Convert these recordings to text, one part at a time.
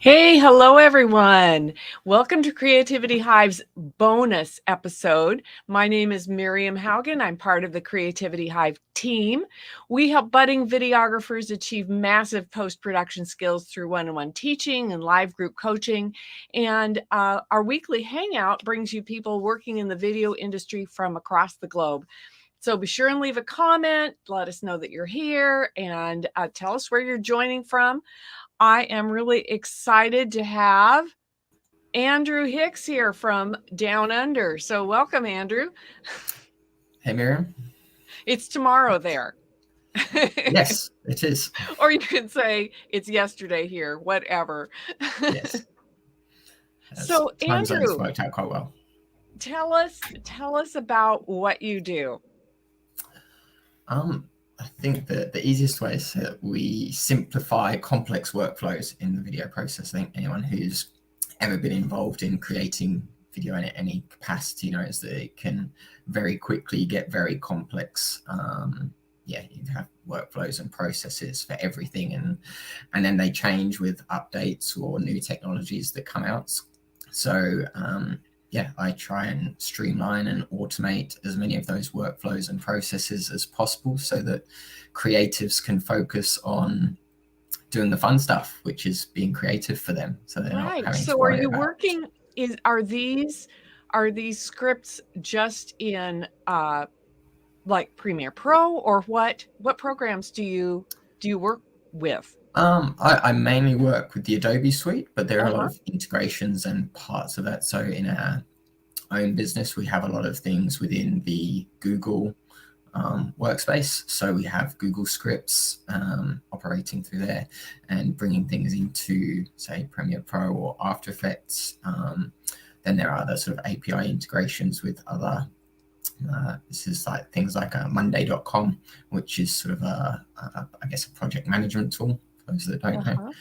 Hey, hello everyone. Welcome to Creativity-Hive's bonus episode. My name is Miriam Haugen. I'm part of the Creativity-Hive team. We help budding videographers achieve massive post-production skills through one-on-one teaching and live group coaching. And our weekly hangout brings you people working in the video industry from across the globe. So be sure and leave a comment, let us know that you're here, and tell us where you're joining from. I am really excited to have Andrew Hicks here from Down Under. So welcome, Andrew. Hey, Miriam. It's tomorrow there. Yes, it is. Or you can say it's yesterday here, whatever. Yes. So Time zones Andrew, worked out quite well. tell us about what you do. I think that the easiest way is that we simplify complex workflows in the video process. I think anyone who's ever been involved in creating video in any capacity knows that it can very quickly get very complex. You have workflows and processes for everything, and then they change with updates or new technologies that come out. So I try and streamline and automate as many of those workflows and processes as possible so that creatives can focus on doing the fun stuff, which is being creative for them. So they're not having to worry about. Working are these scripts just in like Premiere Pro, or what programs do you work with? I mainly work with the Adobe suite, but there are a lot of integrations and parts of that. So in our own business, we have a lot of things within the Google workspace. So we have Google Scripts operating through there and bringing things into, say, Premiere Pro or After Effects. Then there are other sort of API integrations with other this is like things like Monday.com, which is sort of a project management tool for those that don't know.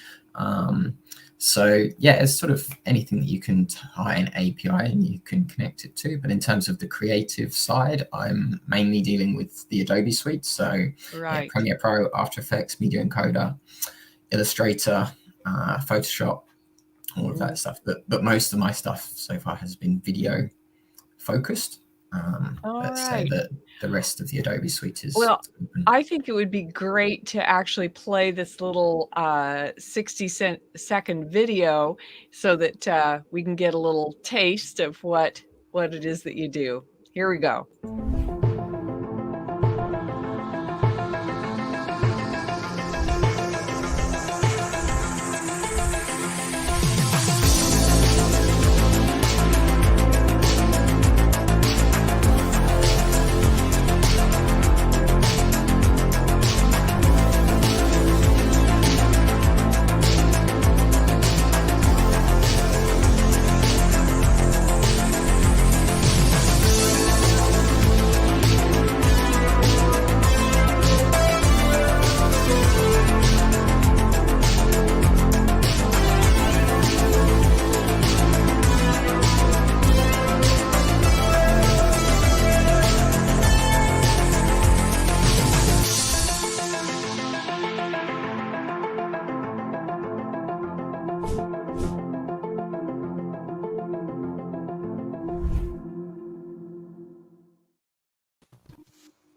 It's sort of anything that you can tie an API and you can connect it to. But in terms of the creative side, I'm mainly dealing with the Adobe suite. So Premiere Pro, After Effects, Media Encoder, Illustrator, Photoshop, all of that stuff. But most of my stuff so far has been video focused. Say that the rest of the Adobe suite is. Well, I think it would be great to actually play this little 60-second video so that we can get a little taste of what it is that you do. Here we go.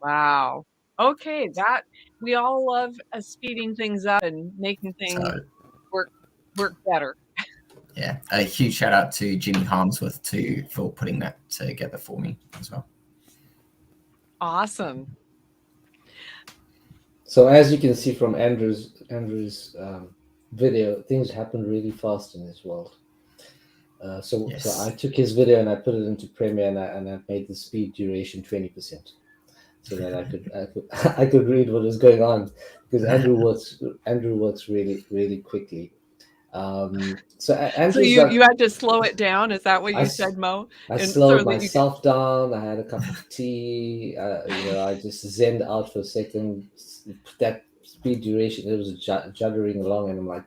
Wow. Okay, that we all love speeding things up and making things work better. Yeah, a huge shout out to Jimmy Harmsworth for putting that together for me as well. Awesome. So as you can see from Andrew's video, things happen really fast in this world. So I took his video and I put it into Premiere and I made the speed duration 20%, so that I could read what was going on, because Andrew works really, really quickly. So you had to slow it down. Is that what you said, Mo? I slowed myself down. I had a cup of tea. I just zenned out for a second. That speed duration, it was juddering along, and I'm like,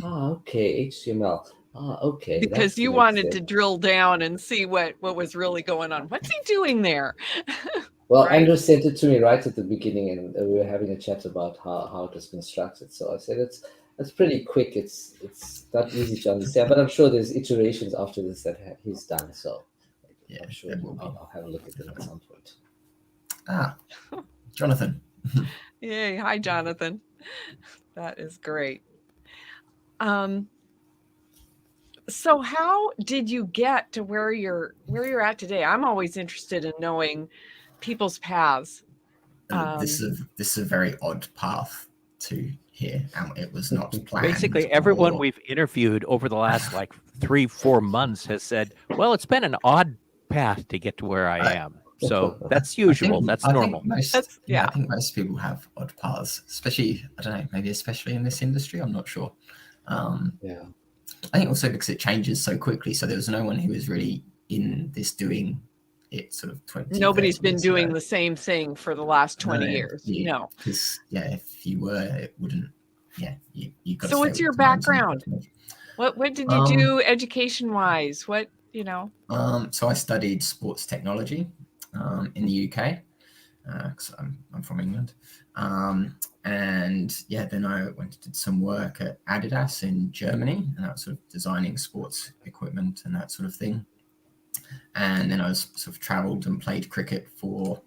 okay, HTML. Okay. Because you wanted to drill down and see what was really going on. What's he doing there? Well, Andrew sent it to me right at the beginning, and we were having a chat about how it was constructed. So I said, That's pretty quick. It's not easy to understand, but I'm sure there's iterations after this that he's done. So Yeah, I'm sure I'll have a look at them at some point. Jonathan. Yay. Hi, Jonathan. That is great. So how did you get to where you're at today? I'm always interested in knowing people's paths. This is a very odd path to here. It was not planned. Basically, everyone we've interviewed over the last like 3-4 months has said, "Well, it's been an odd path to get to where I am." So that's usual. That's normal. I think most people have odd paths, especially, I don't know, maybe especially in this industry. I'm not sure. Yeah. I think also because it changes so quickly. So there was no one who was really in this doing it sort of 20. Nobody's been doing the same thing for the last 20 years. No. Because if you were, it wouldn't. Yeah, you got. So what's your background? What did you do education wise? What So I studied sports technology in the UK. Because I'm from England, and then I went and did some work at Adidas in Germany, and that was sort of designing sports equipment and that sort of thing. And then I was sort of travelled and played cricket for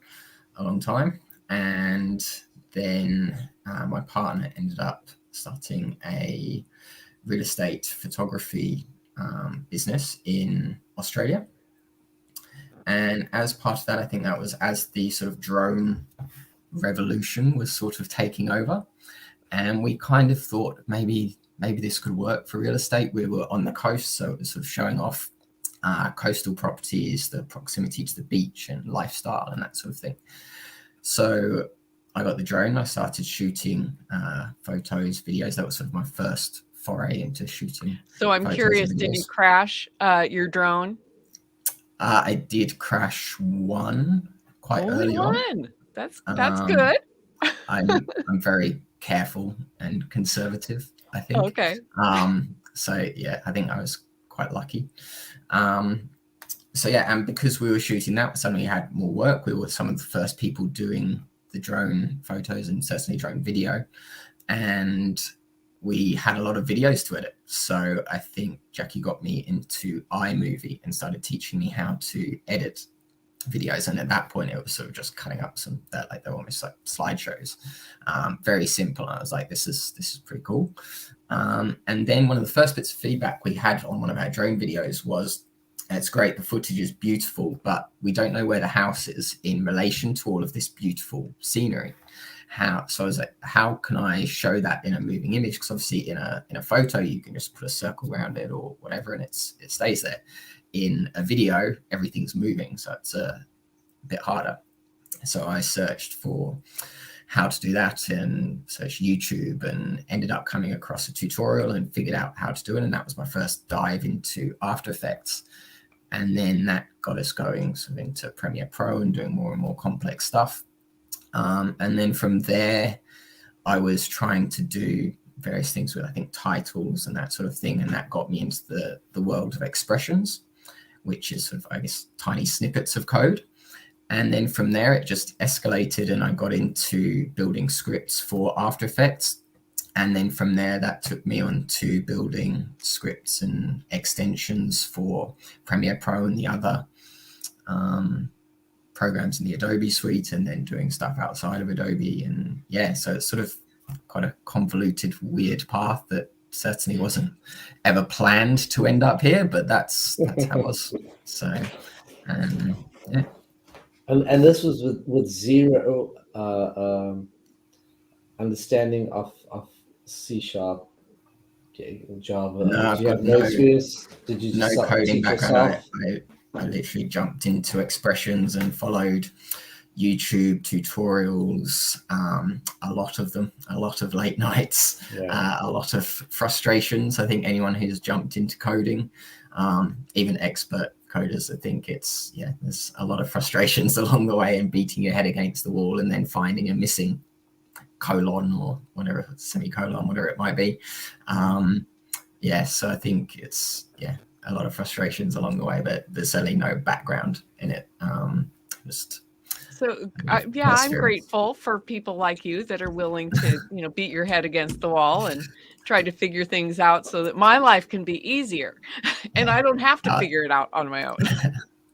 a long time, and then my partner ended up starting a real estate photography business in Australia. And as part of that, I think that was as the sort of drone revolution was sort of taking over. And we kind of thought maybe this could work for real estate. We were on the coast, so it was sort of showing off coastal properties, the proximity to the beach and lifestyle and that sort of thing. So I got the drone. I started shooting photos, videos. That was sort of my first foray into shooting. So I'm curious, did you crash your drone? I did crash one quite early on. That's good. I'm very careful and conservative, I think. Okay. So yeah, I think I was quite lucky. So yeah, and because we were shooting that, suddenly we had more work. We were some of the first people doing the drone photos and certainly drone video, and we had a lot of videos to edit. So I think Jackie got me into iMovie and started teaching me how to edit videos. And at that point, it was sort of just cutting up some that like they're almost like slideshows, very simple. I was like, this is pretty cool. And then one of the first bits of feedback we had on one of our drone videos was, it's great, the footage is beautiful, but we don't know where the house is in relation to all of this beautiful scenery. So I was like, how can I show that in a moving image? Because obviously in a photo you can just put a circle around it or whatever and it stays there. In a video, everything's moving, so it's a bit harder. So I searched for how to do that and searched YouTube and ended up coming across a tutorial and figured out how to do it. And that was my first dive into After Effects. And then that got us going sort of into Premiere Pro and doing more and more complex stuff. And then from there, I was trying to do various things with, I think, titles and that sort of thing. And that got me into the world of expressions, which is sort of, I guess, tiny snippets of code. And then from there, it just escalated and I got into building scripts for After Effects. And then from there, that took me on to building scripts and extensions for Premiere Pro and the other programs in the Adobe suite, and then doing stuff outside of Adobe. And yeah, so it's sort of quite a convoluted, weird path that certainly wasn't ever planned to end up here, but that's how it was. So, yeah. And this was with zero understanding of C#, Java. No, did you have no experience? Did you no just coding teach background? yourself? I literally jumped into expressions and followed YouTube tutorials, a lot of them, a lot of late nights, a lot of frustrations. I think anyone who's jumped into coding, even expert coders, I think there's a lot of frustrations along the way and beating your head against the wall and then finding a missing colon or whatever, semicolon, whatever it might be. So I think it's, a lot of frustrations along the way, but there's certainly no background in it. So yeah, I'm grateful for people like you that are willing to, beat your head against the wall and try to figure things out so that my life can be easier and I don't have to figure it out on my own.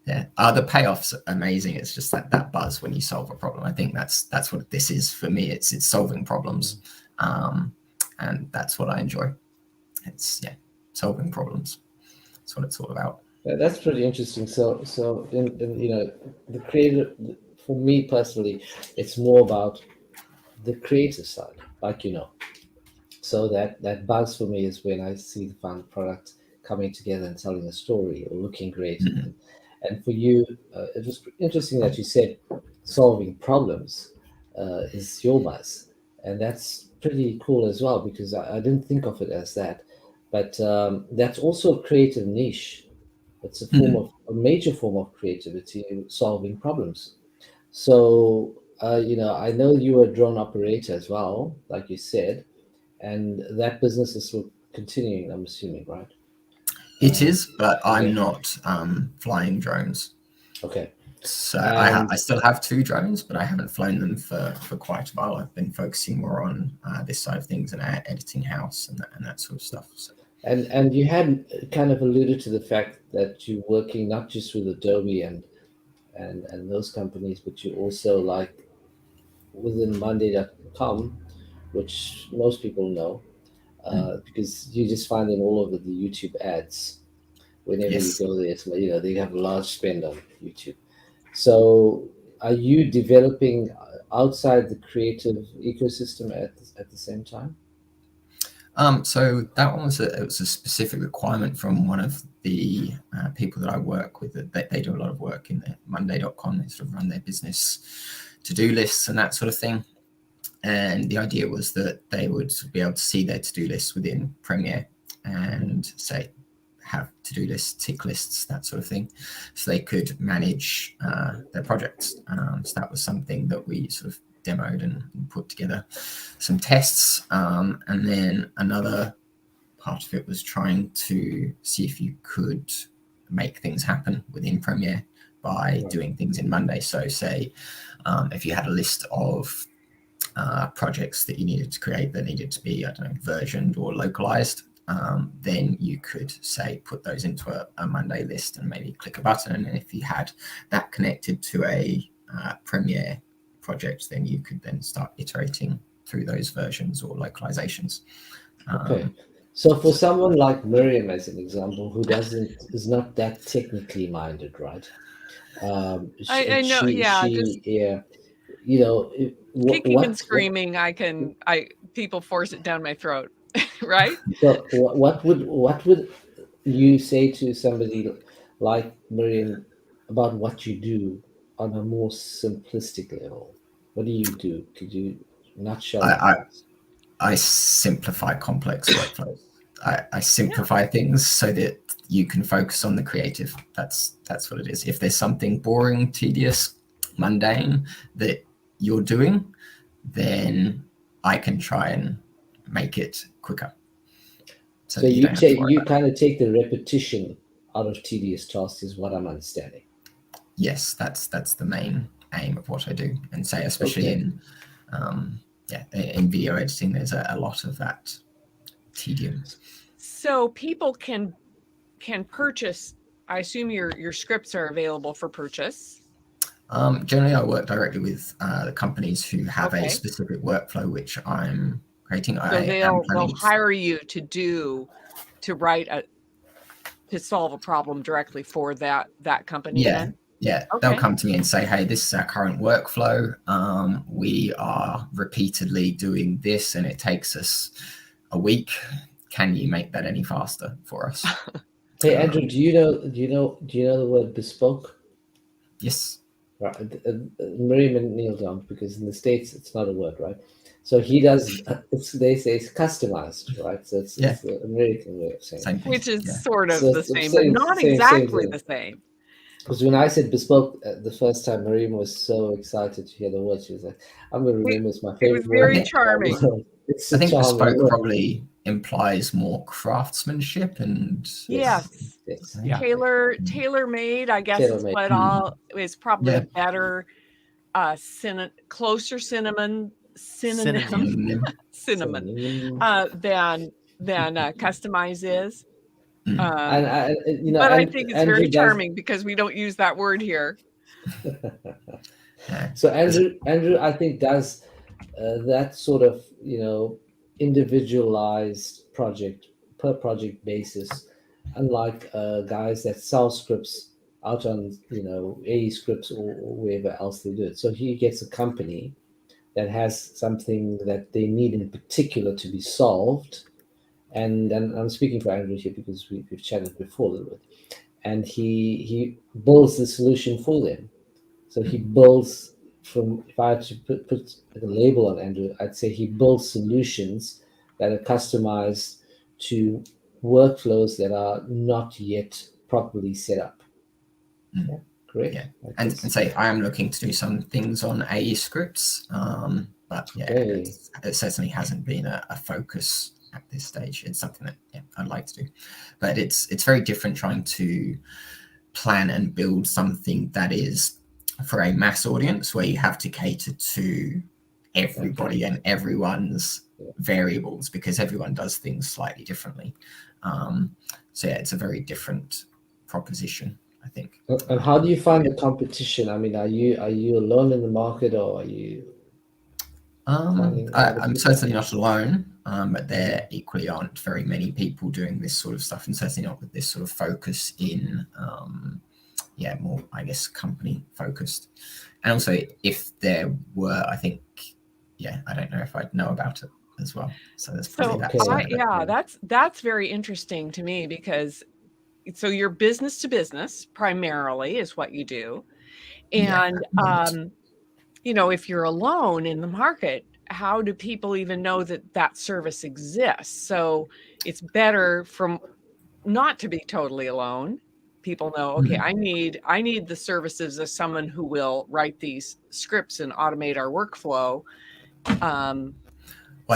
Yeah, the payoff's amazing. It's just that buzz when you solve a problem. I think that's what this is for me. It's solving problems, and that's what I enjoy. It's solving problems. That's what it's all about. Yeah, that's pretty interesting. So in the creative, for me personally, it's more about the creative side, like So that buzz for me is when I see the final product coming together and telling a story or looking great. And for you, it was interesting that you said solving problems is your buzz, and that's pretty cool as well, because I didn't think of it as that. But that's also a creative niche. It's a major form of creativity, solving problems. So I know you're a drone operator as well, like you said, and that business is still continuing, I'm assuming, right? It is, but I'm not flying drones. Okay. So I still have 2 drones, but I haven't flown them for quite a while. I've been focusing more on this side of things and our editing house and that sort of stuff. So. And you had kind of alluded to the fact that you're working not just with Adobe and those companies, but you also like within Monday.com, which most people know, because you just find them all over the YouTube ads. Whenever you go there, so, they have a large spend on YouTube. So are you developing outside the creative ecosystem at the same time? So that one was a specific requirement from one of the people that I work with. They do a lot of work in the Monday.com. They sort of run their business to-do lists and that sort of thing. And the idea was that they would be able to see their to-do lists within Premiere and say, have to-do lists, tick lists, that sort of thing, so they could manage their projects. So that was something that we sort of demoed and put together some tests. And then another part of it was trying to see if you could make things happen within Premiere by doing things in Monday. So say if you had a list of projects that you needed to create that needed to be, versioned or localized, then you could say put those into a Monday list and maybe click a button, and if you had that connected to a Premiere project, then you could then start iterating through those versions or localizations. Okay, so for someone like Miriam, as an example, who is not that technically minded, right? I know, kicking and screaming, people force it down my throat, right? So what would you say to somebody like Miriam about what you do on a more simplistic level? What do you do? Could you nutshell? I simplify complex workflows. I simplify things so that you can focus on the creative. That's what it is. If there's something boring, tedious, mundane that you're doing, then I can try and make it quicker. So you kind of take the repetition out of tedious tasks, is what I'm understanding. Yes, that's the main aim of what I do, and say especially in video editing, there's a lot of that tedium. So people can purchase. I assume your scripts are available for purchase. Generally, I work directly with the companies who have a specific workflow which I'm creating. So they'll hire you to solve a problem directly for that company. Then they'll come to me and say, hey, this is our current workflow. We are repeatedly doing this and it takes us a week. Can you make that any faster for us? Hey Andrew, do you know the word bespoke? Yes. Right. Miriam and Neil don't, because in the States it's not a word, right? So he does. They say it's customized, right? So it's the American way of saying it. Which is sort of the same, but not exactly the same. Because when I said bespoke the first time, Miriam was so excited to hear the word. She was like, "I'm going to remember it's my favorite." It was very charming. I think bespoke probably implies more craftsmanship and tailor-made. I guess is probably a better closer synonym than Customize is. And but I think it's very Andrew charming because we don't use that word here. So Andrew, I think does that sort of individualized project per project basis, unlike guys that sell scripts out on AE scripts or wherever else they do it. So he gets a company that has something that they need in particular to be solved, and I'm speaking for Andrew here because we've chatted before a little bit, and he builds the solution for them. So he builds from, if I had to put a label on Andrew, I'd say he builds solutions that are customized to workflows that are not yet properly set up. Yeah, correct. Yeah, and say I am looking to do some things on AE scripts, but yeah, it certainly hasn't been a focus at this stage. It's something that I'd like to do, but it's very different trying to plan and build something that is for a mass audience where you have to cater to everybody and everyone's variables, because everyone does things slightly differently. So yeah, it's a very different proposition, I think. And how do you find the competition? I mean, are you alone in the market, or are you? I'm certainly not alone, but there equally aren't very many people doing this sort of stuff, and certainly not with this sort of focus in more, I guess, company focused. And also, if there were, I think, I don't know if I'd know about it as well. So there's probably that's very interesting to me, because so you're business to business primarily is what you do. And if you're alone in the market, how do people even know that service exists? So it's better not to be totally alone. People know, okay, I need the services of someone who will write these scripts and automate our workflow. I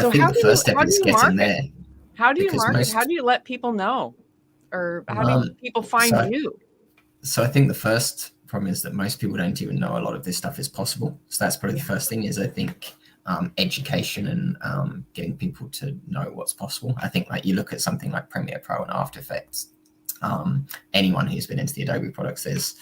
think the first step is getting there. How do you market? How do you let people know? Or how do people find you? So I think the first problem is that most people don't even know a lot of this stuff is possible. So that's probably the first thing, is I think education and getting people to know what's possible. I think like you look at something like Premiere Pro and After Effects, anyone who's been into the Adobe products, there's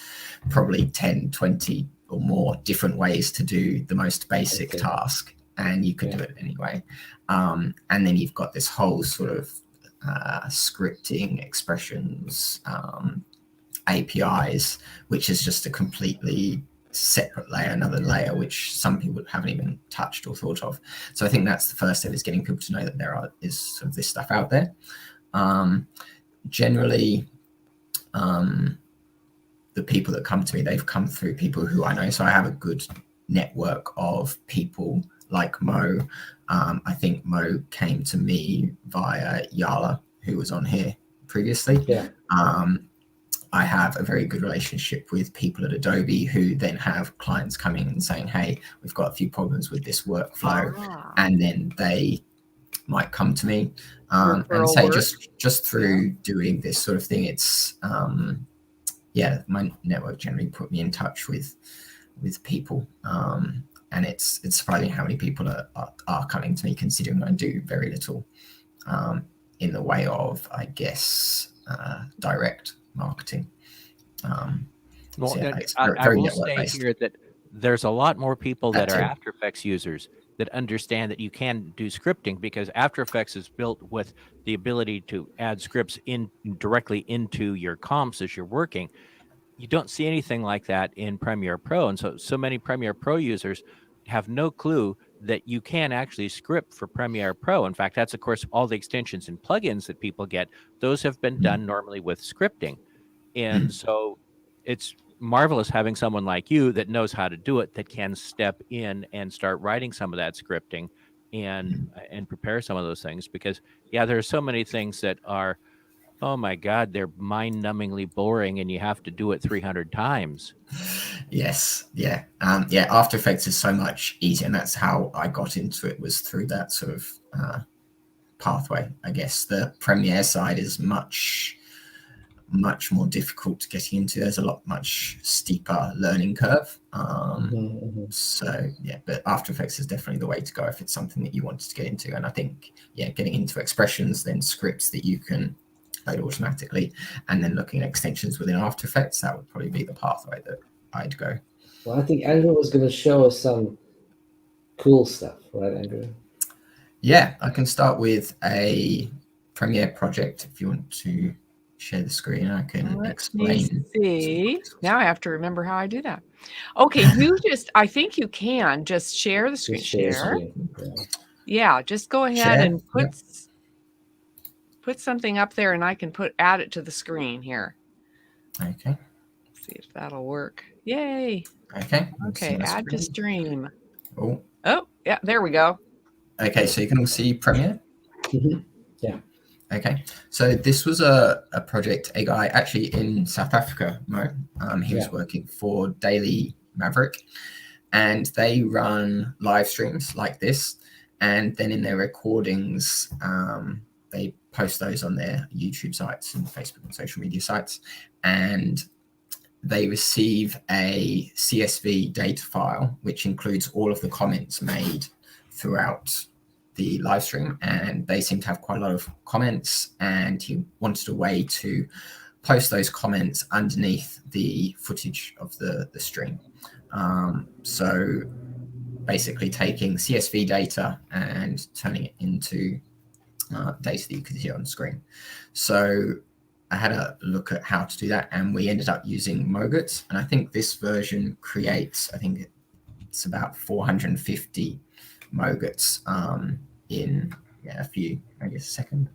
probably 10, 20 or more different ways to do the most basic task, and you could do it anyway. And then you've got this whole sort of scripting, expressions, APIs, which is just a completely separate layer, another layer which some people haven't even touched or thought of. So I think that's the first step, is getting people to know that there is sort of this stuff out there. Generally, the people that come to me, they've come through people who I know. So I have a good network of people like Mo. I think Mo came to me via Yala, who was on here previously. I have a very good relationship with people at Adobe who then have clients coming and saying, hey, we've got a few problems with this workflow. And then they might come to me and say, just through doing this sort of thing, it's, my network generally put me in touch with people. And it's surprising how many people are coming to me, considering I do very little in the way of, I guess, direct marketing. I will say here that there's a lot more people that are After Effects users that understand that you can do scripting, because After Effects is built with the ability to add scripts directly into your comps as you're working. You don't see anything like that in Premiere Pro, and so many Premiere Pro users have no clue that you can actually script for Premiere Pro. In fact, that's of course all the extensions and plugins that people get. Those have been done normally with scripting. And so it's marvelous having someone like you that knows how to do it, that can step in and start writing some of that scripting and prepare some of those things. Because there are so many things that are, oh my God, they're mind-numbingly boring, and you have to do it 300 times. Yes, After Effects is so much easier, and that's how I got into it, was through that sort of pathway. I guess the Premiere side is much much more difficult getting into. There's a much steeper learning curve. So yeah, but After Effects is definitely the way to go if it's something that you wanted to get into. And I think, yeah, getting into expressions, then scripts that you can load automatically, and then looking at extensions within After Effects, that would probably be the pathway that I'd go. Well, I think Andrew was going to show us some cool stuff, right, Andrew? Yeah, I can start with a Premiere project if you want to share the screen. I can explain. See, now I have to remember how I do that. Okay, I think you can just share the screen. Share. Yeah, just go ahead and put something up there, and I can add it to the screen here. Okay. Let's see if that'll work. Yay. Okay. Okay, add to stream. Oh, yeah, there we go. Okay, so you can all see Premiere? Yeah. Okay, so this was a project, a guy actually in South Africa, Mo. He was working for Daily Maverick, and they run live streams like this, and then in their recordings, they post those on their YouTube sites and Facebook and social media sites, and they receive a CSV data file, which includes all of the comments made throughout the live stream, and they seem to have quite a lot of comments, and he wanted a way to post those comments underneath the footage of the stream. So basically taking CSV data and turning it into data that you could see on screen. So I had a look at how to do that, and we ended up using Mogut, and I think this version creates, I think it's about 450 Moguts in a few, maybe a second.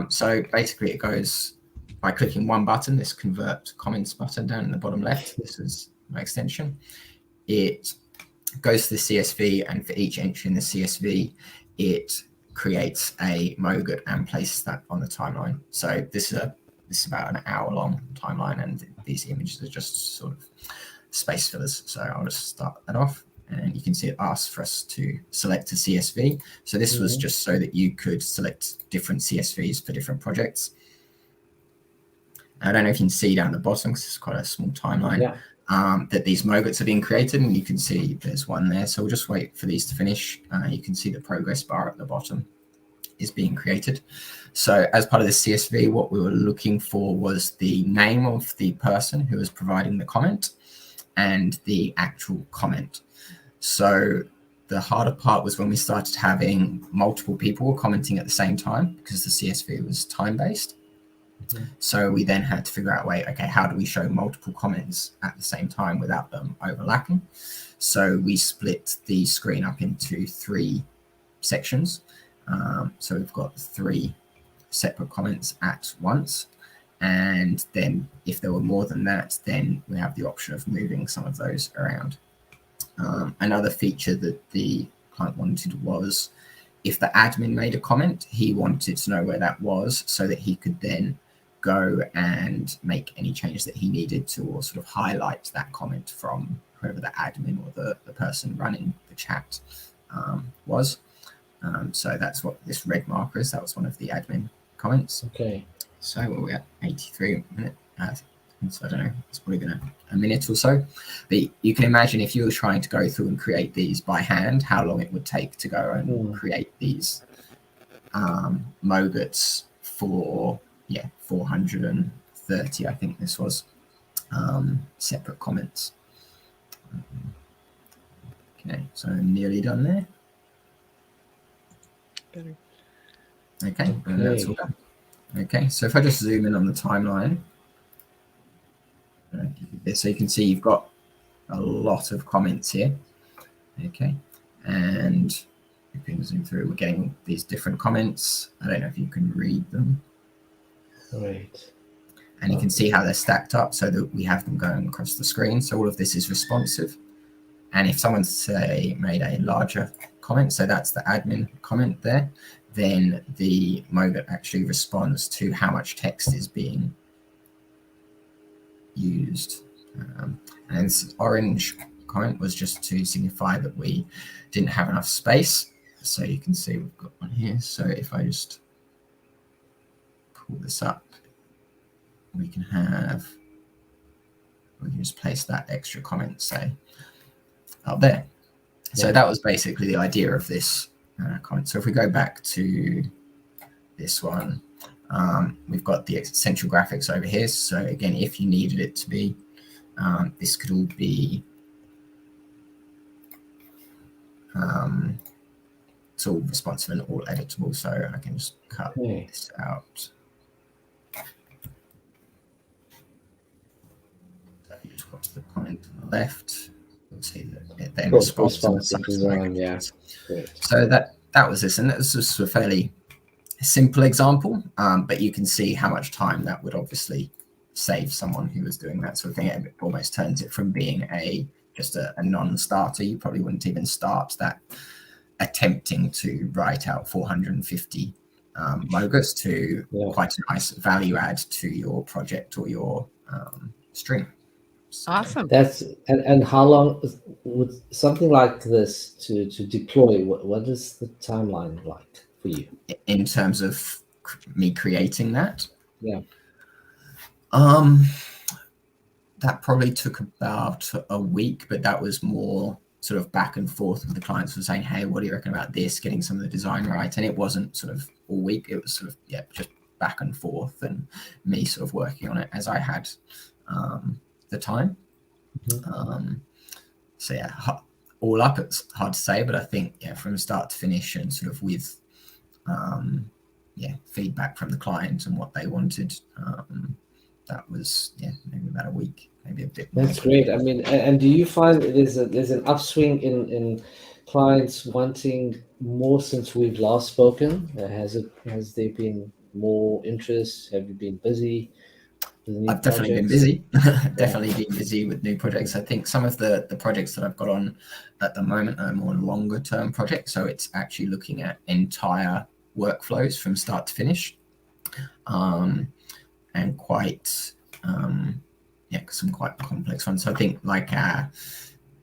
So basically it goes by clicking one button, this convert comments button down in the bottom left. This is my extension. It goes to the CSV, and for each entry in the CSV, it creates a Mogut and places that on the timeline. So this is about an hour-long timeline, and these images are just sort of space fillers. So I'll just start that off, and you can see it asks for us to select a CSV. So this was just so that you could select different CSVs for different projects. I don't know if you can see down the bottom, because it's quite a small timeline, that these Moguts are being created, and you can see there's one there. So we'll just wait for these to finish. You can see the progress bar at the bottom is being created. So as part of the CSV, what we were looking for was the name of the person who was providing the comment and the actual comment. So the harder part was when we started having multiple people commenting at the same time, because the CSV was time-based. So we then had to figure out a way, okay, how do we show multiple comments at the same time without them overlapping? So we split the screen up into 3 sections. So we've got 3 separate comments at once. And then if there were more than that, then we have the option of moving some of those around. Another feature that the client wanted was, if the admin made a comment, he wanted to know where that was so that he could then go and make any changes that he needed to, or sort of highlight that comment from whoever the admin or the person running the chat was. So that's what this red marker is. That was one of the admin comments. Okay. So we're at 83 minutes. So I don't know, it's probably been a minute or so. But you can imagine if you were trying to go through and create these by hand, how long it would take to go and create these Moguts for 430, I think this was, separate comments. Okay, so I'm nearly done there. Okay, and that's all done. Okay, so if I just zoom in on the timeline, so you can see you've got a lot of comments here. Okay, and you can zoom through. We're getting these different comments. I don't know if you can read them. Right. And you can see how they're stacked up so that we have them going across the screen. So all of this is responsive. And if someone, say, made a larger comment, so that's the admin comment there, then the Mogut actually responds to how much text is being used. And this orange comment was just to signify that we didn't have enough space. So you can see we've got one here. So if I just pull this up, we can just place that extra comment, say, up there. So that was basically the idea of this comment. So if we go back to this one, we've got the essential graphics over here. So again, if you needed it to be, this could all be, it's all responsive and all editable. So I can just cut this out. Just watch the comment on the left. You'll see that it then responds to the design. Yeah. So that was this, and that was just a fairly simple example, but you can see how much time that would obviously save someone who was doing that sort of thing. It almost turns it from being just a non-starter. You probably wouldn't even start that attempting to write out 450 logos to quite a nice value add to your project or your stream. So awesome. That's and how long would something like this to deploy? What is the timeline like for you in terms of me creating that? Yeah. That probably took about a week, but that was more sort of back and forth with the clients who were saying, hey, what do you reckon about this? Getting some of the design right. And it wasn't sort of all week. It was sort of, just back and forth and me sort of working on it as I had the time. So yeah, all up, it's hard to say, but I think, from start to finish and sort of with, feedback from the client and what they wanted, that was maybe about a week, maybe a bit more. That's great. I mean, and do you find there's an upswing in clients wanting more since we've last spoken? Has there been more interest? Have you been busy? I've definitely been busy. Definitely been busy with new projects. I think some of the projects that I've got on at the moment are more longer term projects. So it's actually looking at entire workflows from start to finish. And quite, some quite complex ones. So I think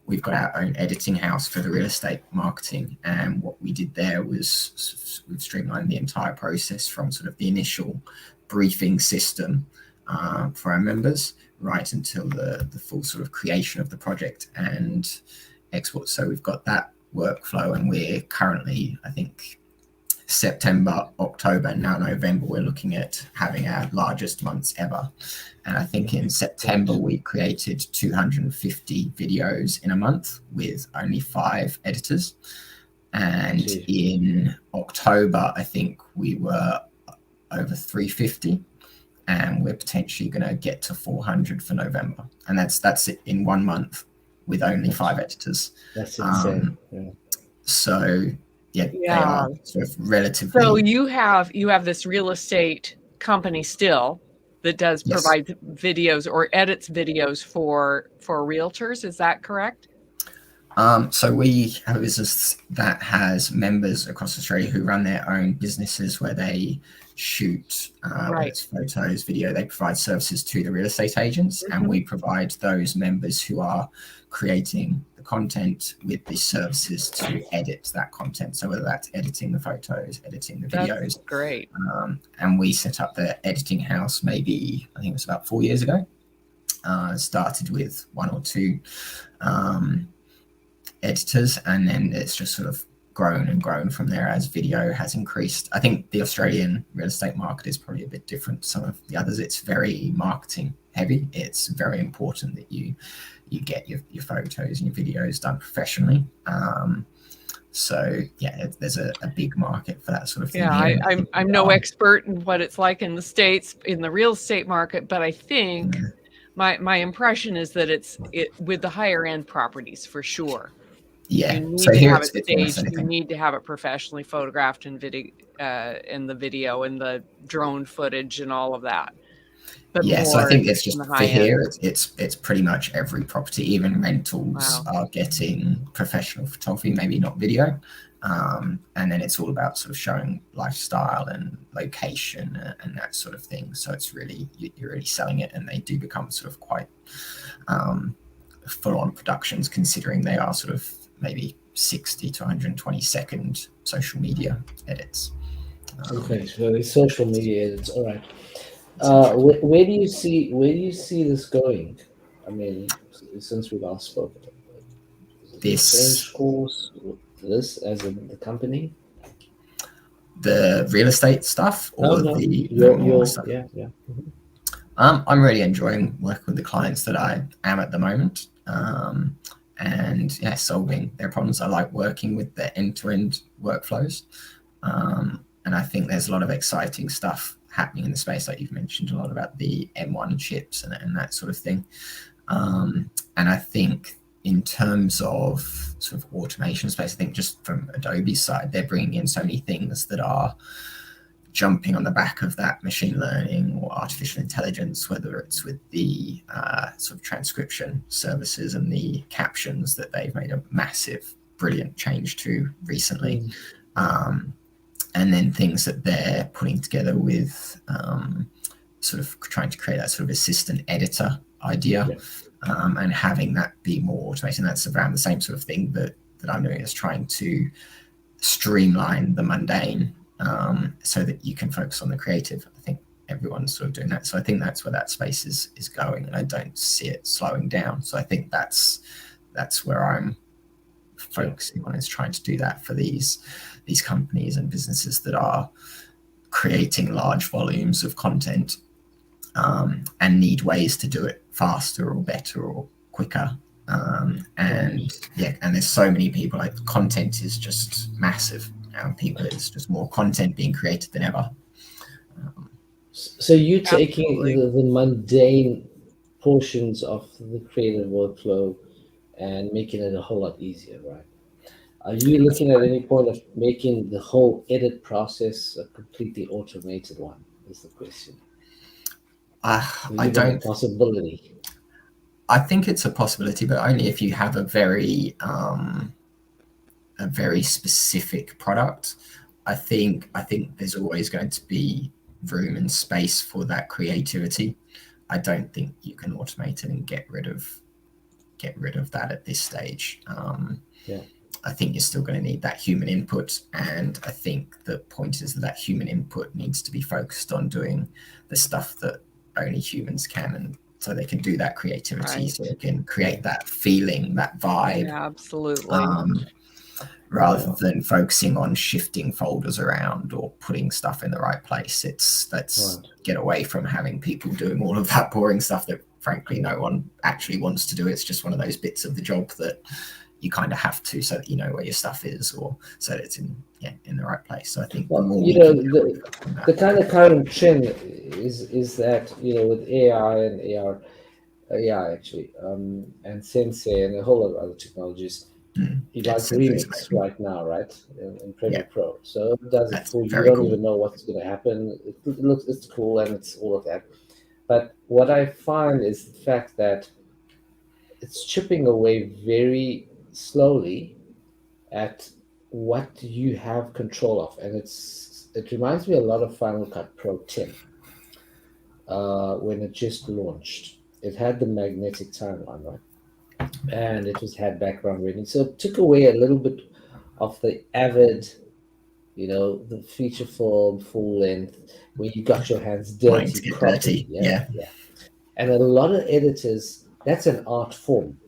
we've got our own editing house for the real estate marketing. And what we did there was we've streamlined the entire process from sort of the initial briefing system for our members right until the full sort of creation of the project and export. So we've got that workflow, and we're currently, I think, September, October, now November, we're looking at having our largest months ever. And I think in September, we created 250 videos in a month with only 5 editors. And in October, I think we were over 350. And we're potentially going to get to 400 for November. And that's it in 1 month with only 5 editors. That's insane. So they are sort of relatively. So you have this real estate company still that does provide videos or edits videos for realtors. Is that correct? So we have a business that has members across Australia who run their own businesses where they shoot whether it's photos, video. They provide services to the real estate agents, and we provide those members who are creating the content with the services to edit that content. So whether that's editing the photos, editing the videos. That's great. And we set up the editing house maybe, I think it was about 4 years ago. Started with 1 or 2 editors, and then it's just sort of grown and grown from there as video has increased. I think the Australian real estate market is probably a bit different to some of the others. It's very marketing heavy. It's very important that you get your photos and your videos done professionally. So there's a big market for that sort of thing. Yeah, I'm no expert in what it's like in the States in the real estate market, but I think my impression is that it's with the higher end properties for sure. Yeah. You need so to here have it's it staged. You need to have it professionally photographed and video, in the video and the drone footage and all of that. But so I think it's just for here. It's pretty much every property, even rentals are getting professional photography, maybe not video. And then it's all about sort of showing lifestyle and location and that sort of thing. So it's really, you're really selling it, and they do become sort of quite full-on productions, considering they are sort of maybe 60 to 120 second social media edits. Okay, so the social media edits, all right. Where do you see this going? I mean, since we last spoke, This change course, this as in the company. The real estate stuff or No, the your stuff? yeah. Mm-hmm. I'm really enjoying working with the clients that I am at the moment, and yeah, solving their problems. I like working with the end-to-end workflows, and I think there's a lot of exciting stuff happening in the space, like you've mentioned a lot about the M1 chips and that sort of thing. And I think in terms of sort of automation space, I think just from Adobe's side, they're bringing in so many things that are jumping on the back of that machine learning or artificial intelligence, whether it's with the sort of transcription services and the captions that they've made a massive, brilliant change to recently. And then things that they're putting together with sort of trying to create that sort of assistant editor idea, and having that be more automated. And that's around the same sort of thing that I'm doing, is trying to streamline the mundane, so that you can focus on the creative. I think everyone's sort of doing that. So I think that's where that space is going, and I don't see it slowing down. So I think that's where I'm focusing on, is trying to do that for these companies and businesses that are creating large volumes of content, and need ways to do it faster or better or quicker. And there's so many people, like content is just massive. There's just more content being created than ever. So you taking the mundane portions of the creative workflow and making it a whole lot easier, right? Are you looking at any point of making the whole edit process a completely automated one? Is the question. I don't. Possibility. I think it's a possibility, but only if you have a very specific product. I think there's always going to be room and space for that creativity. I don't think you can automate it and get rid of that at this stage. I think you're still going to need that human input, and I think the point is that human input needs to be focused on doing the stuff that only humans can, and so they can do that creativity, so they can create that feeling, that vibe. Yeah, absolutely. Rather than focusing on shifting folders around or putting stuff in the right place. Let's get away from having people doing all of that boring stuff that frankly no one actually wants to do. It's just one of those bits of the job that you kind of have to, so that you know where your stuff is, or so that it's in the right place. So I think the kind of current trend is that, with AI and AR, actually, and Sensei and a whole lot of other technologies, like remix right now, right, in Premiere Pro. So it does it for you. You don't even know what's going to happen. It's cool, and it's all of that. But what I find is the fact that it's chipping away very slowly at what you have control of, and it reminds me a lot of Final Cut Pro 10 when it just launched. It had the magnetic timeline, right, and it had background reading, so it took away a little bit of the avid, the feature film full length where you got your hands dirty properly. Yeah. And a lot of editors, that's an art form.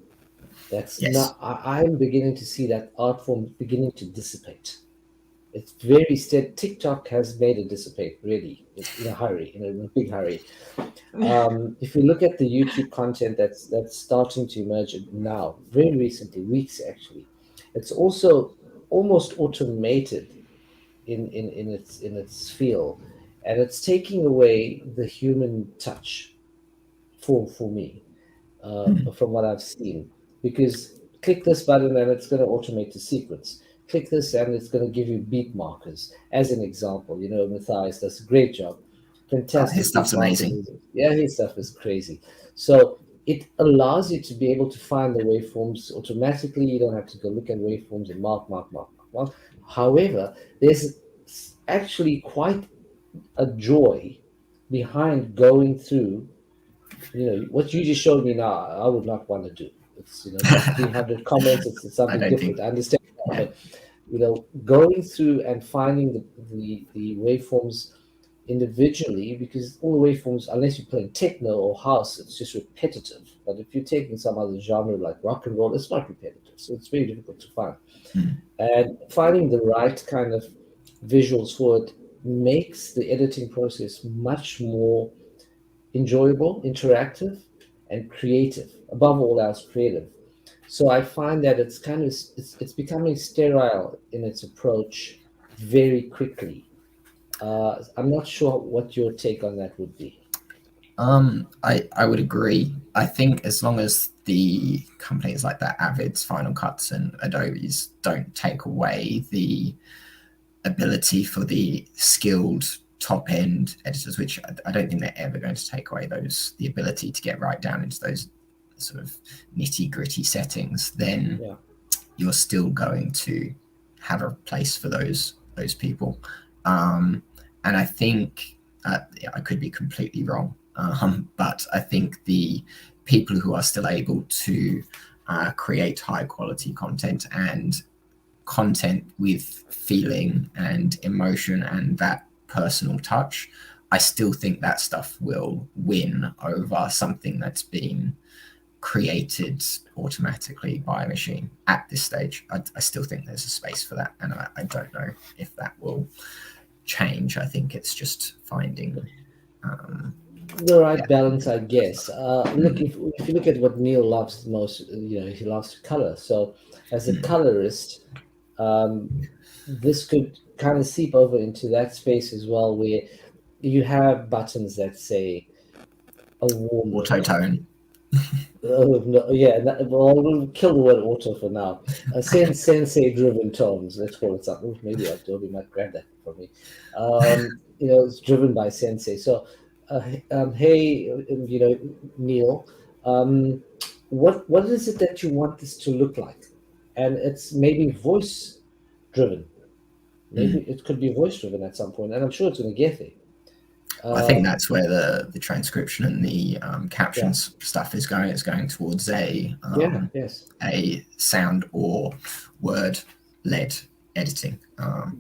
That's not. I'm beginning to see that art form beginning to dissipate. It's very steady. TikTok has made it dissipate, really, in a hurry, in a big hurry. If you look at the YouTube content that's starting to emerge now, very recently, weeks actually, it's also almost automated in its feel, and it's taking away the human touch for me, from what I've seen. Because click this button and it's going to automate the sequence. Click this and it's going to give you beat markers. As an example, Matthias does a great job. Fantastic. His stuff's amazing. Yeah, his stuff is crazy. So it allows you to be able to find the waveforms automatically. You don't have to go look at waveforms and mark. However, there's actually quite a joy behind going through, what you just showed me now. I would not want to do. It's 300 comments. It's something different. I understand that, but going through and finding the waveforms individually, because all the waveforms, unless you're playing techno or house, it's just repetitive. But if you're taking some other genre like rock and roll, it's not repetitive, so it's very difficult to find. And finding the right kind of visuals for it makes the editing process much more enjoyable, interactive, and creative. Above all else, creative. So I find that it's kind of it's becoming sterile in its approach very quickly. I'm not sure what your take on that would be. I would agree. I think as long as the companies like that, Avid's, Final Cuts, and Adobe's don't take away the ability for the skilled top end editors, which I don't think they're ever going to take away the ability to get right down into those sort of nitty gritty settings, then you're still going to have a place for those people. And I think I could be completely wrong, but I think the people who are still able to create high quality content and content with feeling and emotion and that personal touch, I still think that stuff will win over something that's been created automatically by a machine at this stage. I still think there's a space for that, and I don't know if that will change. I think it's just finding the right balance, I guess. Look, if you look at what Neil loves the most, he loves color. So as a colorist, this could kind of seep over into that space as well, where you have buttons that say a warm auto-tone. No, yeah, we'll kill the word auto for now. Sensei-driven tones, let's call it something. Maybe Adobe might grab that from me. It's driven by Sensei. So, hey, Neil, what is it that you want this to look like? And it's maybe voice-driven. Maybe it could be voice-driven at some point, and I'm sure it's going to get there. I think that's where the transcription and the captions stuff is going. It's going towards a sound or word led editing.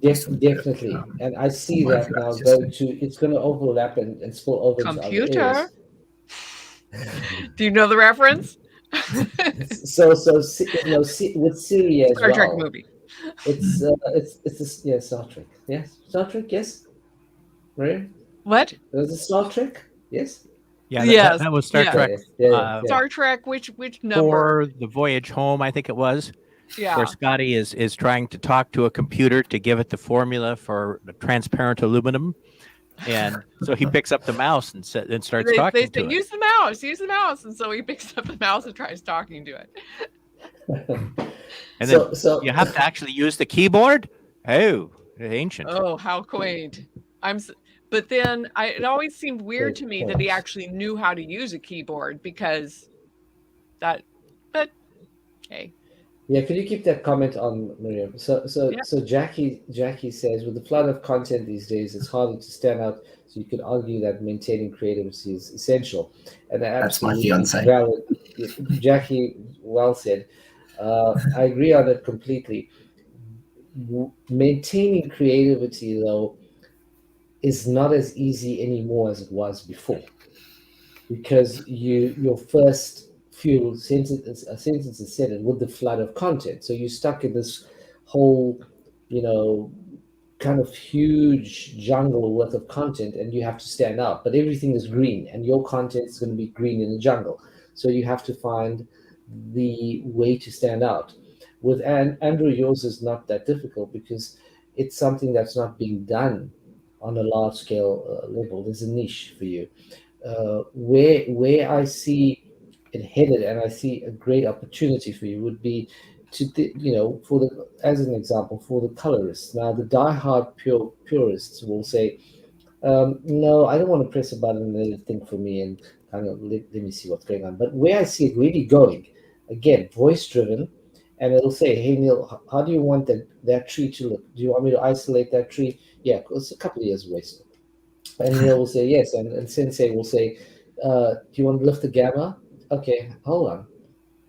Definitely, and I see that now it's going to overlap and spill over computer. Into other areas. Do you know the reference? so with Siri as Star Trek well. movie. It's Star Trek. Yes, Star Trek. Yes, right. What? Was it Star Trek? Yes. Yeah, that was Star Trek. Star Trek. Which number? For the voyage home, I think it was. Yeah. Where Scotty is trying to talk to a computer to give it the formula for the transparent aluminum, and so he picks up the mouse and starts talking to it. They say, use the mouse, and so he picks up the mouse and tries talking to it. And then so you have to actually use the keyboard. Oh, ancient. Oh, how quaint! But then it always seemed weird to me that he actually knew how to use a keyboard because but hey. Yeah, could you keep that comment on, Miriam? So Jackie says, with the flood of content these days, it's harder to stand out. So you could argue that maintaining creativity is essential. And that's my fiance. Valid. Jackie, well said. I agree on it completely. Maintaining creativity, though, is not as easy anymore as it was before, because your first few sentences is said with the flood of content, so you're stuck in this whole kind of huge jungle worth of content, and you have to stand out, but everything is green and your content is going to be green in the jungle, so you have to find the way to stand out. With Andrew, yours is not that difficult because it's something that's not being done on a large scale level. There's a niche for you. Where I see it headed, and I see a great opportunity for you, would be to as an example, for the colorists. Now, the diehard purists will say, no, I don't want to press a button and let it think for me and kind of let me see what's going on. But where I see it really going, again, voice driven, and it'll say, hey, Neil, how do you want that tree to look? Do you want me to isolate that tree? Yeah, it's a couple of years away still. And Neil will say yes, and Sensei will say, do you want to lift the gamma? Okay, hold on.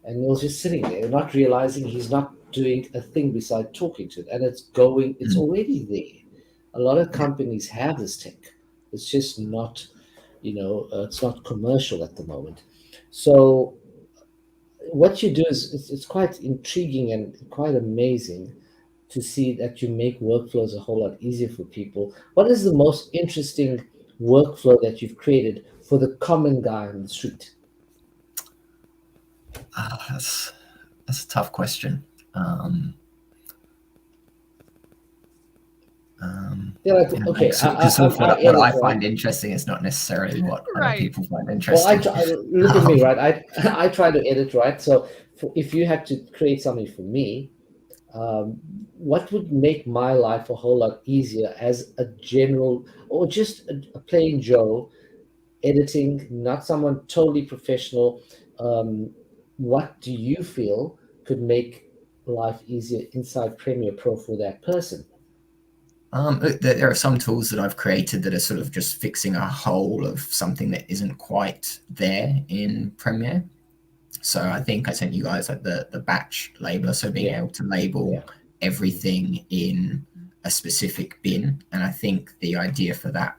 And Neil's just sitting there, not realizing he's not doing a thing beside talking to it. And it's already there. A lot of companies have this tech. It's just not, it's not commercial at the moment. So what you do is it's quite intriguing and quite amazing to see that you make workflows a whole lot easier for people. What is the most interesting workflow that you've created for the common guy on the street? That's a tough question. Okay. What I find interesting is not necessarily what other people find interesting. Well, look at me, right? I try to edit, right? So if you had to create something for me, what would make my life a whole lot easier as a general, or just a plain Joe editing, not someone totally professional? What do you feel could make life easier inside Premiere Pro for that person? There are some tools that I've created that are sort of just fixing a hole of something that isn't quite there in Premiere. So I think I sent you guys like the batch labeler, so being able to label everything in a specific bin. And I think the idea for that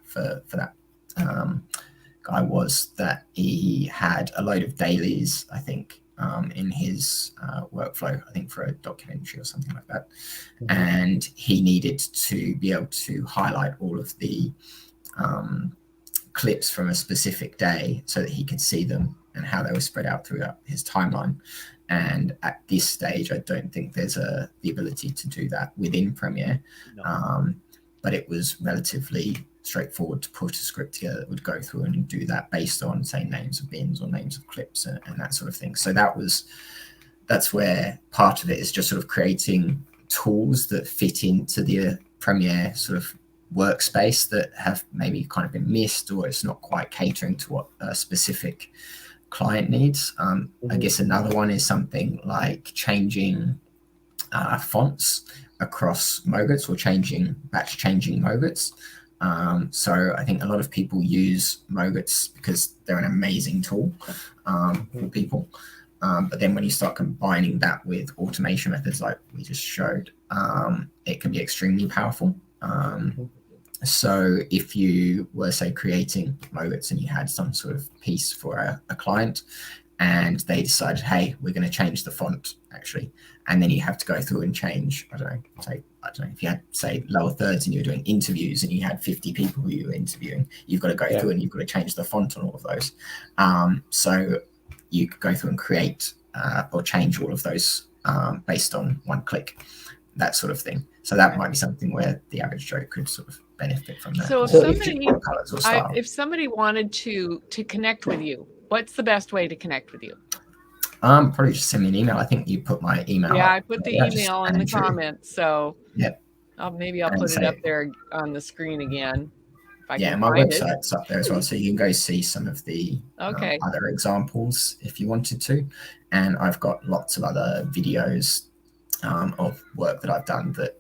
guy was that he had a load of dailies, I think, in his workflow, I think for a documentary or something like that. And he needed to be able to highlight all of the clips from a specific day so that he could see them and how they were spread out throughout his timeline. And at this stage, I don't think there's the ability to do that within Premiere. No. But it was relatively straightforward to put a script together that would go through and do that based on, say, names of bins or names of clips and that sort of thing. So that's where part of it is just sort of creating tools that fit into the Premiere sort of workspace that have maybe kind of been missed, or it's not quite catering to what a specific client needs. I guess another one is something like changing fonts across Mogets, or batch changing Mogets. So I think a lot of people use Mogets because they're an amazing tool for people. But then when you start combining that with automation methods like we just showed, it can be extremely powerful. So if you were, say, creating Mogets and you had some sort of piece for a client, and they decided, hey, we're going to change the font actually, and then you have to go through and change, I don't know, if you had, say, lower thirds and you were doing interviews and you had 50 people who you were interviewing, you've got to go through and you've got to change the font on all of those. So you could go through and create or change all of those based on one click, that sort of thing. So that might be something where the average Joe could sort of benefit from that. So if somebody wanted to connect with you, what's the best way to connect with you? Probably just send me an email. I think you put my email. Yeah, I put the email in the comments. So maybe I'll put it up there on the screen again. Yeah, my website's up there as well, so you can go see some of the other examples if you wanted to. And I've got lots of other videos of work that I've done that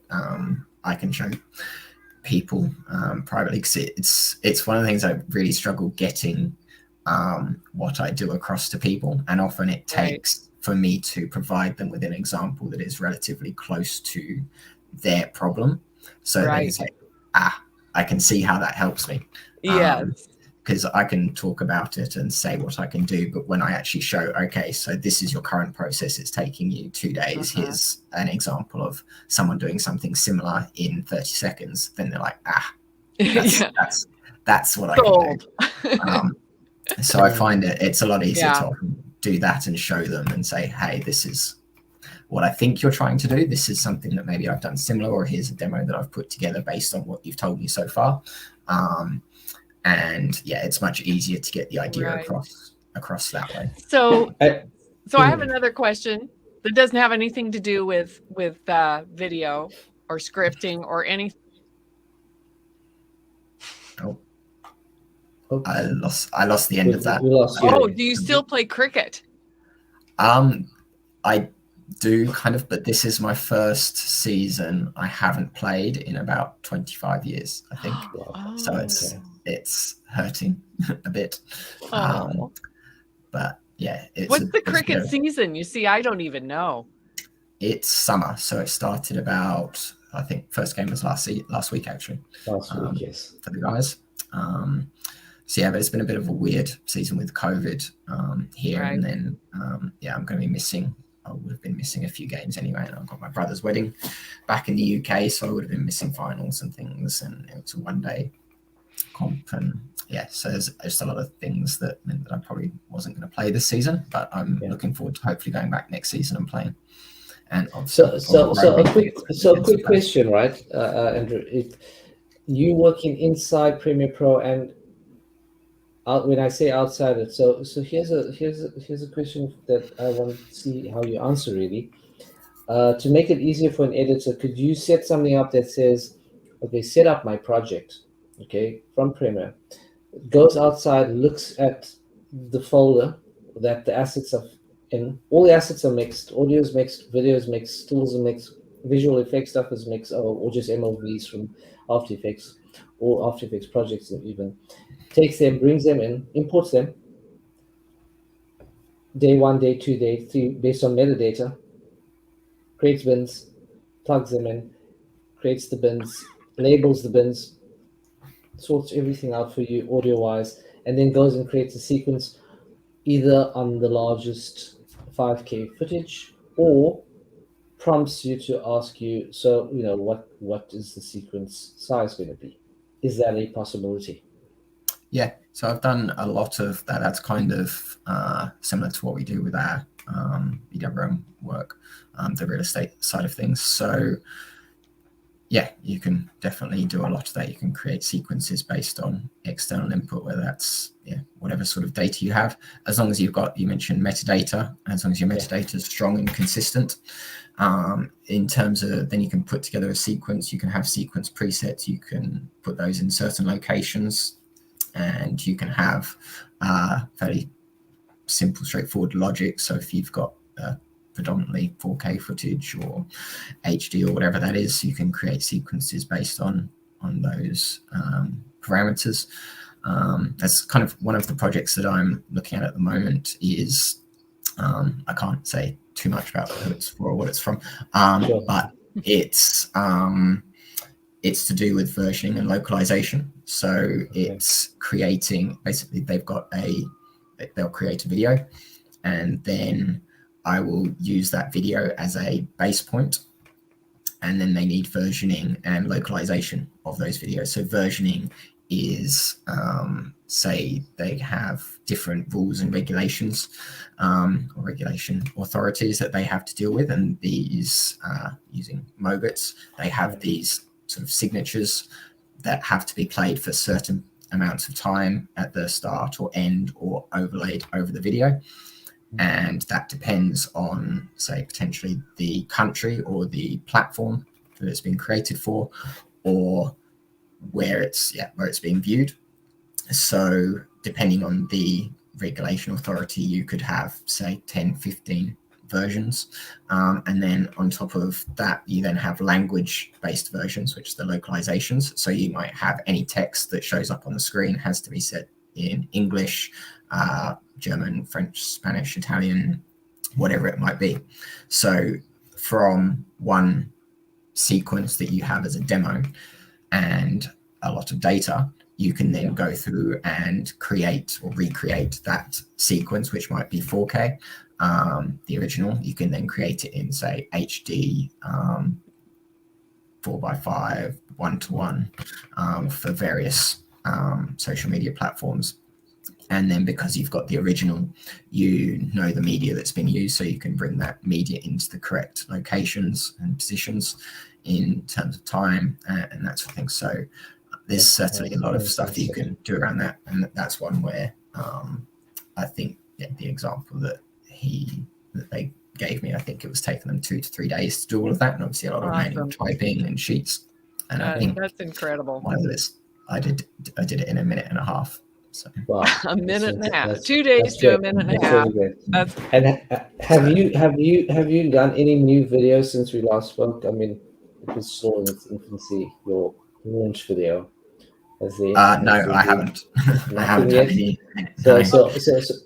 I can show people privately, because it's one of the things I really struggle getting what I do across to people, and often it takes for me to provide them with an example that is relatively close to their problem, so they can say, I can see how that helps me. Yes. Because I can talk about it and say what I can do, but when I actually show, okay, so this is your current process, it's taking you 2 days, here's an example of someone doing something similar in 30 seconds, then they're like, that's what I can do. So I find it's a lot easier to do that and show them and say, hey, this is what I think you're trying to do. This is something that maybe I've done similar, or here's a demo that I've put together based on what you've told me so far. And it's much easier to get the idea across that way. So I have another question that doesn't have anything to do with video or scripting or anything. I lost the end of that. Do you still play cricket? I do kind of, but this is my first season. I haven't played in about 25 years, I think. So it's hurting a bit. But what's the cricket season? You see, I don't even know. It's summer, so it started about I think first game was last week actually. Last week, yes. For the guys. So yeah, but it's been a bit of a weird season with COVID here, and then yeah, I'm going to be missing. I would have been missing a few games anyway, and I've got my brother's wedding back in the UK, so I would have been missing finals and things, and it was a one-day comp, and yeah, so there's just a lot of things that meant that I probably wasn't going to play this season, but I'm looking forward to hopefully going back next season and playing. And so a quick question, right, Andrew? If you working inside Premiere Pro and when I say outside it, so here's a question that I want to see how you answer really. To make it easier for an editor, could you set something up that says, okay, set up my project, okay, from Premiere, goes outside, looks at the folder that the assets are in, all the assets are mixed, audio is mixed, video is mixed, tools are mixed, visual effects stuff is mixed, or just MLVs from After Effects, or After Effects projects even. Takes them, brings them in, imports them, day 1, day 2, day 3, based on metadata, creates bins, plugs them in, creates the bins, labels the bins, sorts everything out for you audio-wise, and then goes and creates a sequence either on the largest 5K footage or prompts you to ask you, so, you know, what is the sequence size going to be? Is that a possibility? Yeah, so I've done a lot of that. That's kind of similar to what we do with our EWM work, the real estate side of things. So yeah, you can definitely do a lot of that. You can create sequences based on external input, whether that's whatever sort of data you have, as long as you've got, you mentioned metadata, as long as your metadata is strong and consistent. In terms of, then you can put together a sequence, you can have sequence presets, you can put those in certain locations, and you can have fairly simple, straightforward logic. So if you've got predominantly 4K footage or HD or whatever that is, you can create sequences based on those parameters. That's kind of one of the projects that I'm looking at the moment. Is I can't say too much about who it's for or what it's from, but it's to do with versioning and localization. So it's creating, basically they'll create a video, and then I will use that video as a base point, and then they need versioning and localization of those videos. So versioning is, say they have different rules and regulations, or regulation authorities that they have to deal with, and these, using MOBITs, they have these sort of signatures that have to be played for certain amounts of time at the start or end or overlaid over the video. And that depends on, say, potentially the country or the platform that it's been created for, or where it's being viewed. So depending on the regulation authority, you could have, say, 10, 15 versions. And then on top of that, you then have language-based versions, which are the localizations. So you might have any text that shows up on the screen has to be set in English, German, French, Spanish, Italian, whatever it might be. So from one sequence that you have as a demo and a lot of data, you can then go through and create or recreate that sequence, which might be 4K. The original, you can then create it in, say, HD, 4:5, 1:1, for various social media platforms. And then because you've got the original, you know the media that's been used, so you can bring that media into the correct locations and positions in terms of time and that sort of thing. So there's certainly a lot of stuff you can do around that, and that's one where I think the example that they gave me, I think it was taking them 2 to 3 days to do all of that, and obviously a lot of manual typing and sheets. And I think that's incredible. One of this, I did it in a minute and a half. So wow, a minute and a half, 2 days to a minute and a half. That's and have you done any new videos since we last spoke? I mean, it was still in its infancy, your launch video. No, I haven't. I haven't done any. So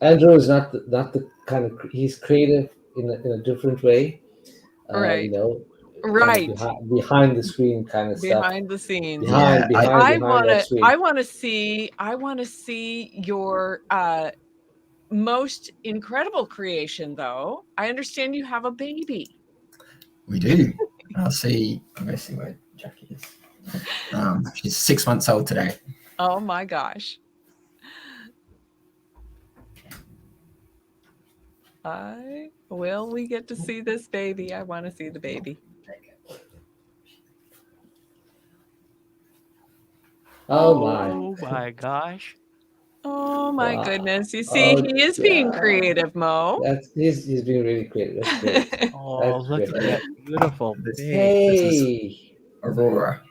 Andrew is not the kind of, he's creative in a different way. Right. You know, Right. Behind the screen kind of stuff. Behind the scenes. Behind I want to see your most incredible creation, though. I understand you have a baby. We do. Let's see where Jackie is. She's 6 months old today. Oh my gosh. Will we get to see this baby? I want to see the baby. Oh my gosh. Oh my goodness. You see, he is being creative, Mo. He's being really creative. That's great. Look at that beautiful Hey, Aurora.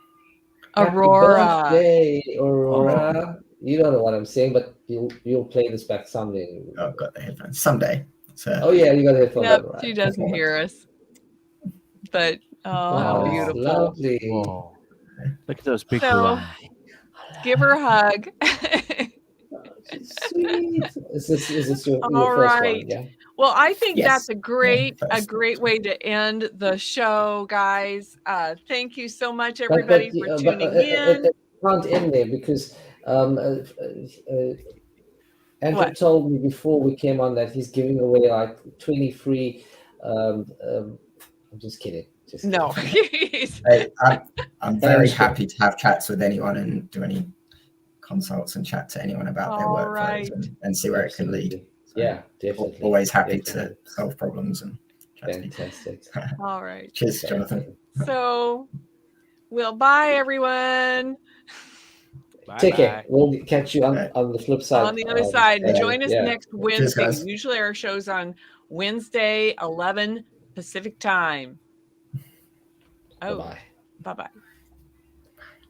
Aurora. Happy birthday, Aurora. You don't know what I'm saying, but you'll play this back someday. Oh, I've got the headphones. Someday. So. Oh yeah, you got the headphones. Yep, she doesn't hear us. But how beautiful. Lovely. Whoa. Look at those big blue eyes. Give her a hug. Sweet. Is this your All first right. one? Yeah. Well, I think Yes. that's a great way to end the show, guys. Thank you so much, everybody, for tuning in. It can't end there because Andrew told me before we came on that he's giving away like 20 free. I'm just kidding. No. Hey, I'm very happy to have chats with anyone and do any consults and chat to anyone about their workflows and see where it can lead. So yeah, definitely. Always happy to solve problems and chat fantastic. All right. Cheers, Jonathan. So, bye, everyone. Take care. We'll catch you on the flip side. On the other side. And join us next Wednesday. Usually our show's on Wednesday, 11 Pacific time. Bye-bye. Bye-bye.